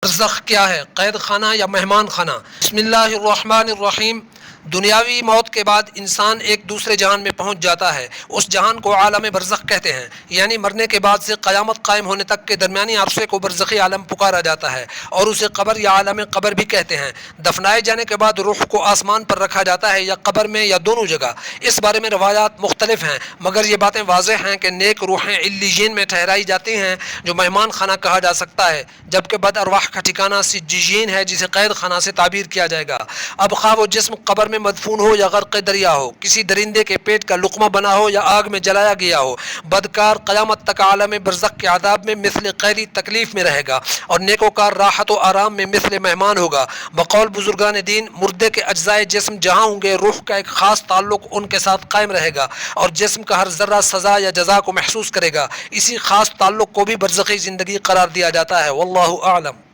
برزخ کیا ہے؟ قید خانہ یا مہمان خانہ؟ بسم اللہ الرحمن الرحیم۔ دنیاوی موت کے بعد انسان ایک دوسرے جہان میں پہنچ جاتا ہے۔ اس جہان کو عالم برزخ کہتے ہیں، یعنی مرنے کے بعد سے قیامت قائم ہونے تک کے درمیانی عرصے کو برزخی عالم پکارا جاتا ہے، اور اسے قبر یا عالم قبر بھی کہتے ہیں۔ دفنائے جانے کے بعد روح کو آسمان پر رکھا جاتا ہے، یا قبر میں، یا دونوں جگہ۔ اس بارے میں روایات مختلف ہیں، مگر یہ باتیں واضح ہیں کہ نیک روحیں علیین میں ٹھہرائی جاتی ہیں، جو مہمان خانہ کہا جا سکتا ہے، جبکہ بد ارواح کا ٹھکانہ سجین ہے، جسے قید خانہ سے تعبیر کیا جائے گا۔ اب خواہ وہ جسم قبر میں مدفون ہو یا غرق دریا ہو، کسی درندے کے پیٹ کا لقمہ بنا ہو یا آگ میں جلایا گیا ہو، بدکار قیامت تک عالم برزخ کے عذاب میں مثل قیدی تکلیف میں رہے گا، اور نیکوکار راحت و آرام میں مثل مہمان ہوگا۔ بقول بزرگان دین، مردے کے اجزائے جسم جہاں ہوں گے، روح کا ایک خاص تعلق ان کے ساتھ قائم رہے گا، اور جسم کا ہر ذرہ سزا یا جزا کو محسوس کرے گا۔ اسی خاص تعلق کو بھی برزخی زندگی قرار دیا جاتا ہے۔ واللہ اعلم۔